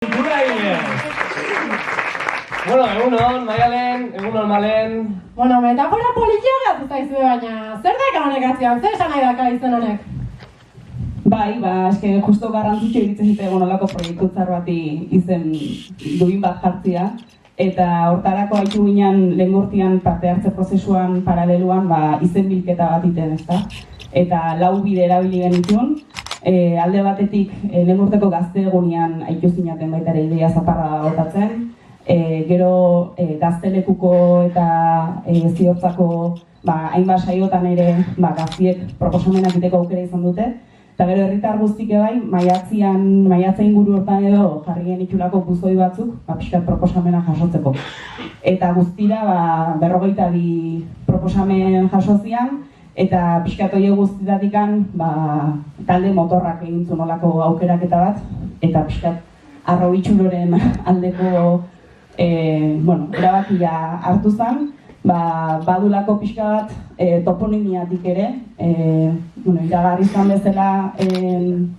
Bueno, egunon, Maialen, egunon Malen. Bueno, metafora politia gatu zaizue baina, zer da honek atzian, zer esan nahi daka izen honek? Bai, eske justo garrantzitsu iritzen zite olako proiektu txar bati izen duin bat jartzia. Eta hortarako haitu ginen lehen urtean parte hartze prozesuan paraleluan izen bilketa bat iten, ezta? Eta 4 bide erabili genituen. Alde batetik lehen urteko gazte egunean haitu zinaten baita ere ideia zaparra botatzen. Gero gaztelekuko eta ziortzako hainbat saiotan ere gaztiek proposamenak egiteko aukera izan dute. Eta gero herritar guztik bai, maiatza inguru hortan edo jarri genitulako buzoi batzuk, pixkat proposamena jasotzeko. Eta guztira 42 proposamen jasozian, eta pixkat horiek guztitatikan talde motorrak egin zuen olako aukeraketa bat, eta pixkat arrobitxuloren aldeko erabakia hartu zen, badulako pixka bat toponimiatik ere, iragarri izan bezala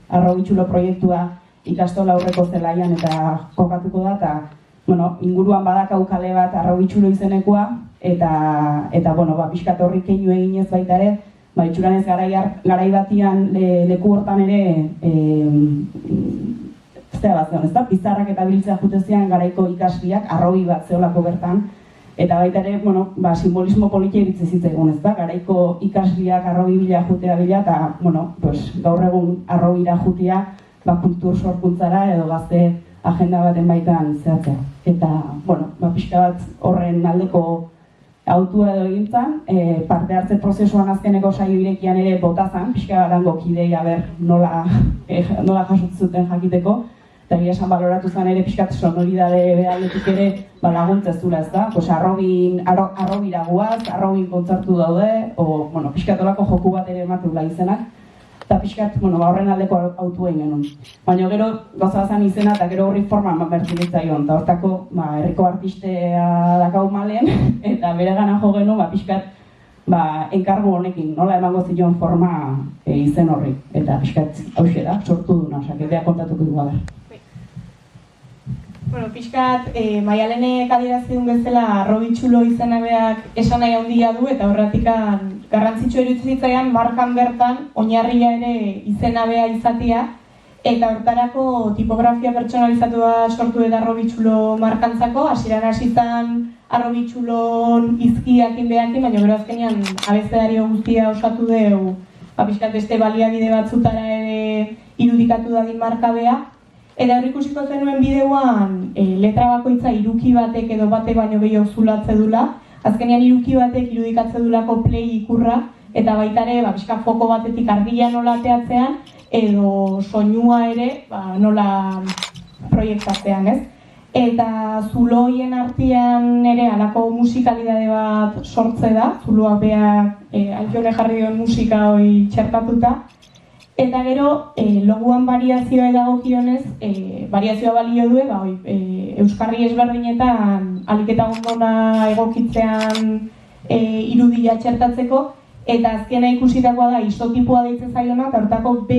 arrobitxulo proiektua ikastola aurreko zelaian eta kokatuko da, eta inguruan badakau kale bat arrobitxulo izenekoa, eta pixka horri keinu eginez baita ere, itxuranez garai batian leku hortan ere pizarrak eta biltzea jutezian garaiko ikasliak arrobi bat zeolako bertan. Eta baita ere, simbolismo politia iritze zitzaigun, ezta? Garaiko ikasliak arrobi bila jutea bila, eta gaur egun arrobira jutea kultur sorkuntzara edo gazte agenda baten baitan zehatzea. Eta, pixka bat horren aldeko autua edo egintzen, parte hartze prozesuan azkeneko saio irekian ere botazan, pixka barango kideia nola jasotzuten jakiteko, eta gira esan baloratu zen ere pixkat sonoridade behaldetik ere laguntzezula, ez da? Arrobira guaz, arrobin kontzertu daude, pixkat olako joku bat ere emateula izenak, eta pixkat horren aldeko autua genuen. Baina gero gauza bazan izena eta gero horri forma bertzinetzaion, eta hortako herriko artistea dakau Malen, eta bere gana jo genuen pixkat enkargu honekin, nola emango zion forma izen horri, eta pixkat hauxe da, sortu duna, idea kontatuko dugu gara. Pixkat, Maialenek adierazidun bezala arrobitxulo izenabeak esan nahi handia du eta horretik garrantzitsu iruditzen zitzaidan markan bertan oinarria ere izenabea izatea eta hortarako tipografia pertsonalizatua sortu eta arrobitxulo markantzako, hasieran hasi zen arrobitxulon izkiakin behakin, baina gero azkenean abecedario guztia osatu dugu pixkat beste baliabide batzutara ere irudikatu dadin markabea. Eta hor ikusiko zenuen bideoan letra bakoitza iruki batek edo batek baino gehiago zulatze dula. Azkenean iruki batek irudikatze dulako play ikurra eta baita ere pixka foko batetik argia nola ateatzean edo soinua ere nola proiektatzean, ez? Eta zulo horien artean ere halako musikalidade bat sortze da, zuloak beak Altione jarri duen musika hori txertatuta. Eta gero, loguan variazioa edagokionez, variazioa balio du, euskarri ezberdinetan aliketa ondona egokitzean irudia txertatzeko, eta azkena ikusitakoa da isotipoa deitzen zaiona, eta hortako B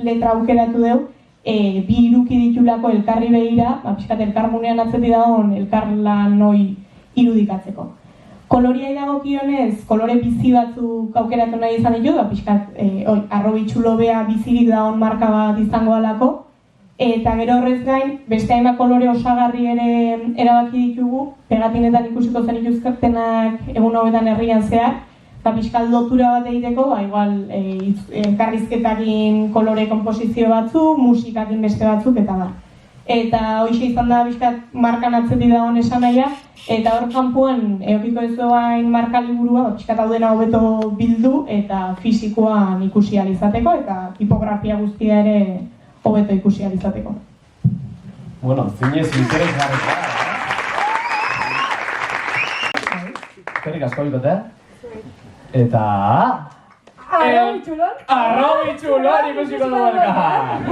letra aukeratu dugu, bi iruki ditulako elkarri behira, pixkat elkarmunean atzeti dagoen elkarlan hoi irudikatzeko. Koloria edagokionez, kolore bizi batzuk aukeratu nahi izan ditu, pixkat arrobitxulo bea bizirik dagoen marka bat izango alako, eta gero horrez gain, beste hainbat kolore osagarri ere erabaki ditugu, pegatinetan ikusiko zen ituzkertenak egun hauetan herrian zehar, eta pixkat lotura bat egiteko, igual elkarrizketakin kolore konposizio batzuk, musikakin beste batzuk, eta da. Eta hoxe izan da pixkat markan atzeti dagoen esan nahia, eta hor kanpoan eokiko ez duain marka liburua, pixkat hau dena hobeto bildu eta fisikoan ikusi alizateko, eta tipografia guztia ere hobeto ikusi alizateko. Bueno, zinez interesgarrikoa. Eskerrik asko bikote. Eta... Arrobitxulon? Arrobitxulon ikusiko dugu elkar!